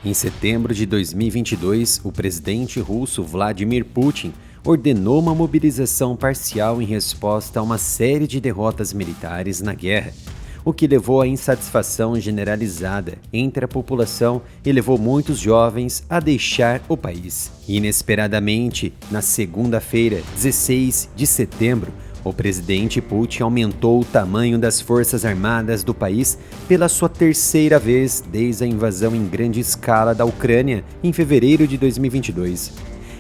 Em setembro de 2022, o presidente russo Vladimir Putin ordenou uma mobilização parcial em resposta a uma série de derrotas militares na guerra, o que levou à insatisfação generalizada entre a população e levou muitos jovens a deixar o país. Inesperadamente, na segunda-feira, 16 de setembro, o presidente Putin aumentou o tamanho das forças armadas do país pela sua terceira vez desde a invasão em grande escala da Ucrânia em fevereiro de 2022,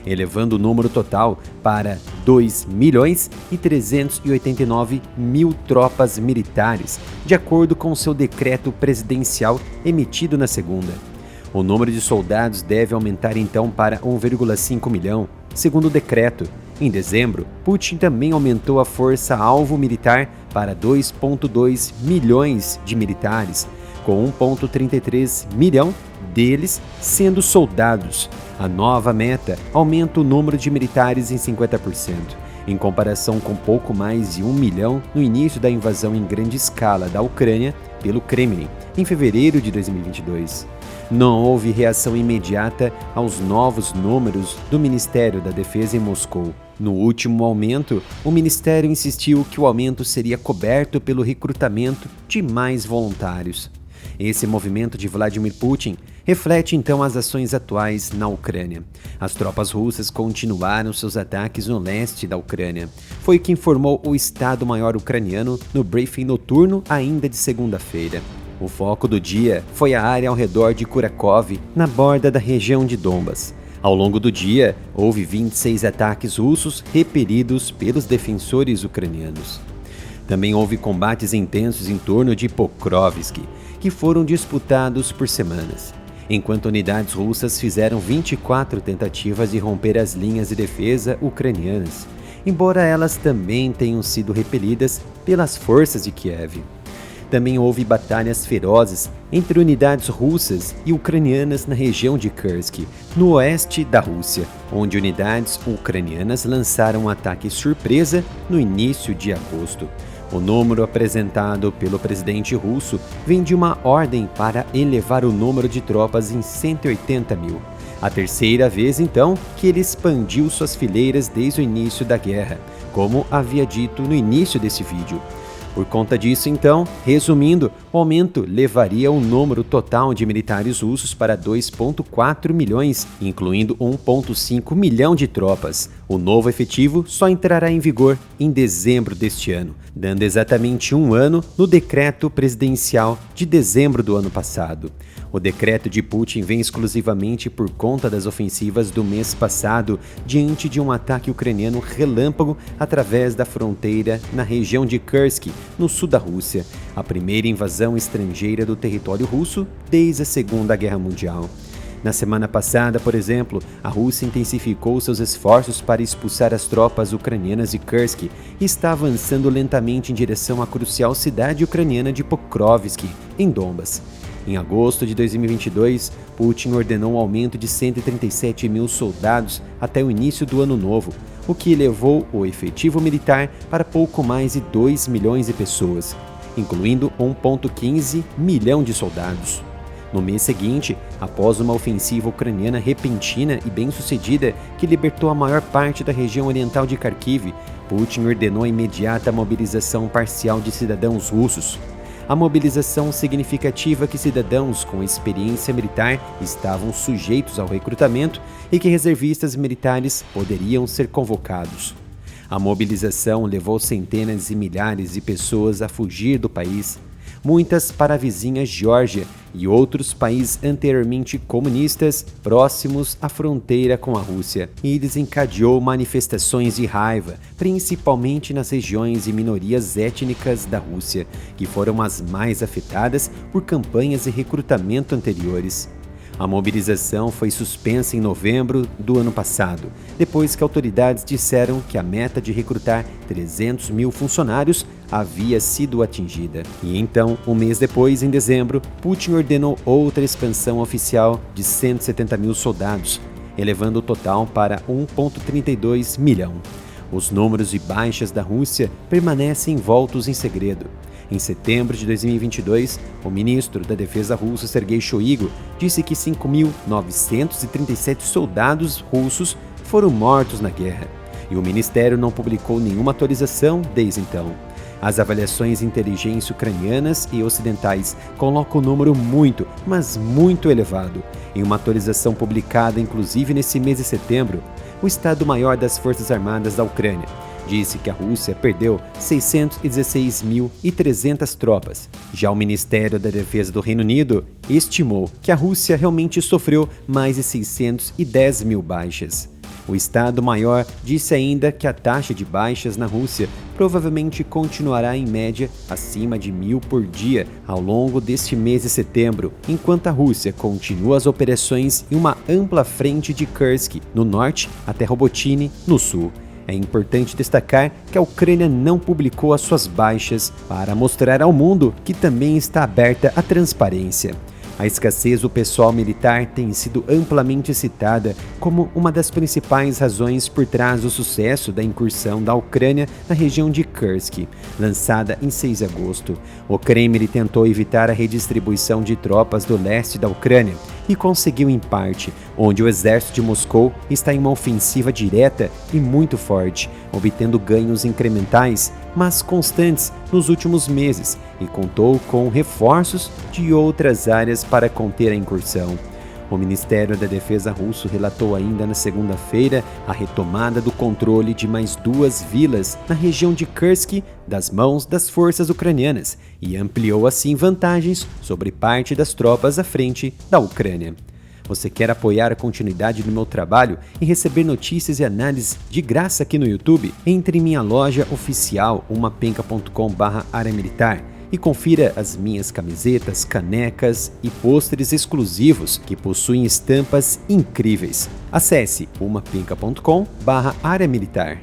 elevando o número total para 2.389.000 tropas militares, de acordo com seu decreto presidencial emitido na segunda. O número de soldados deve aumentar então para 1,5 milhão, segundo o decreto. Em dezembro, Putin também aumentou a força-alvo militar para 2,2 milhões de militares, com 1,33 milhão deles sendo soldados. A nova meta aumenta o número de militares em 50%, em comparação com pouco mais de 1 milhão no início da invasão em grande escala da Ucrânia pelo Kremlin, em fevereiro de 2022. Não houve reação imediata aos novos números do Ministério da Defesa em Moscou. No último aumento, o Ministério insistiu que o aumento seria coberto pelo recrutamento de mais voluntários. Esse movimento de Vladimir Putin reflete então as ações atuais na Ucrânia. As tropas russas continuaram seus ataques no leste da Ucrânia. Foi o que informou o Estado-Maior ucraniano no briefing noturno ainda de segunda-feira. O foco do dia foi a área ao redor de Kurakhove, na borda da região de Donbas. Ao longo do dia, houve 26 ataques russos repelidos pelos defensores ucranianos. Também houve combates intensos em torno de Pokrovsk, que foram disputados por semanas, enquanto unidades russas fizeram 24 tentativas de romper as linhas de defesa ucranianas, embora elas também tenham sido repelidas pelas forças de Kiev. Também houve batalhas ferozes entre unidades russas e ucranianas na região de Kursk, no oeste da Rússia, onde unidades ucranianas lançaram um ataque surpresa no início de agosto. O número apresentado pelo presidente russo vem de uma ordem para elevar o número de tropas em 180 mil. A terceira vez, então, que ele expandiu suas fileiras desde o início da guerra, como havia dito no início desse vídeo. Por conta disso, então, resumindo, o aumento levaria o número total de militares russos para 2,4 milhões, incluindo 1,5 milhão de tropas. O novo efetivo só entrará em vigor em dezembro deste ano, dando exatamente um ano no decreto presidencial de dezembro do ano passado. O decreto de Putin vem exclusivamente por conta das ofensivas do mês passado, diante de um ataque ucraniano relâmpago através da fronteira na região de Kursk, no sul da Rússia, a primeira invasão estrangeira do território russo desde a Segunda Guerra Mundial. Na semana passada, por exemplo, a Rússia intensificou seus esforços para expulsar as tropas ucranianas de Kursk e está avançando lentamente em direção à crucial cidade ucraniana de Pokrovsk, em Donbas. Em agosto de 2022, Putin ordenou um aumento de 137 mil soldados até o início do ano novo, o que elevou o efetivo militar para pouco mais de 2 milhões de pessoas, incluindo 1,15 milhão de soldados. No mês seguinte, após uma ofensiva ucraniana repentina e bem-sucedida que libertou a maior parte da região oriental de Kharkiv, Putin ordenou a imediata mobilização parcial de cidadãos russos. A mobilização significativa que cidadãos com experiência militar estavam sujeitos ao recrutamento e que reservistas militares poderiam ser convocados. A mobilização levou centenas e milhares de pessoas a fugir do país, muitas para a vizinha Geórgia e outros países anteriormente comunistas próximos à fronteira com a Rússia, e desencadeou manifestações de raiva, principalmente nas regiões e minorias étnicas da Rússia, que foram as mais afetadas por campanhas de recrutamento anteriores. A mobilização foi suspensa em novembro do ano passado, depois que autoridades disseram que a meta de recrutar 300 mil funcionários havia sido atingida. E então, um mês depois, em dezembro, Putin ordenou outra expansão oficial de 170 mil soldados, elevando o total para 1,32 milhão. Os números de baixas da Rússia permanecem envoltos em segredo. Em setembro de 2022, o ministro da Defesa russo Sergei Shoigu disse que 5.937 soldados russos foram mortos na guerra, e o ministério não publicou nenhuma atualização desde então. As avaliações de inteligência ucranianas e ocidentais colocam o número muito, mas muito elevado. Em uma atualização publicada inclusive nesse mês de setembro, o Estado-Maior das Forças Armadas da Ucrânia disse que a Rússia perdeu 616.300 tropas. Já o Ministério da Defesa do Reino Unido estimou que a Rússia realmente sofreu mais de 610 mil baixas. O Estado-Maior disse ainda que a taxa de baixas na Rússia provavelmente continuará em média acima de 1.000 por dia ao longo deste mês de setembro, enquanto a Rússia continua as operações em uma ampla frente de Kursk, no norte, até Robotyne, no sul. É importante destacar que a Ucrânia não publicou as suas baixas para mostrar ao mundo que também está aberta à transparência. A escassez do pessoal militar tem sido amplamente citada como uma das principais razões por trás do sucesso da incursão da Ucrânia na região de Kursk, lançada em 6 de agosto. O Kremlin tentou evitar a redistribuição de tropas do leste da Ucrânia e conseguiu em parte, onde o exército de Moscou está em uma ofensiva direta e muito forte, obtendo ganhos incrementais, mas constantes nos últimos meses, e contou com reforços de outras áreas para conter a incursão. O Ministério da Defesa russo relatou ainda na segunda-feira a retomada do controle de mais 2 vilas na região de Kursk das mãos das forças ucranianas e ampliou assim vantagens sobre parte das tropas à frente da Ucrânia. Você quer apoiar a continuidade do meu trabalho e receber notícias e análises de graça aqui no YouTube? Entre em minha loja oficial umapenca.com/área militar e confira as minhas camisetas, canecas e pôsteres exclusivos que possuem estampas incríveis. Acesse umapenca.com/área militar.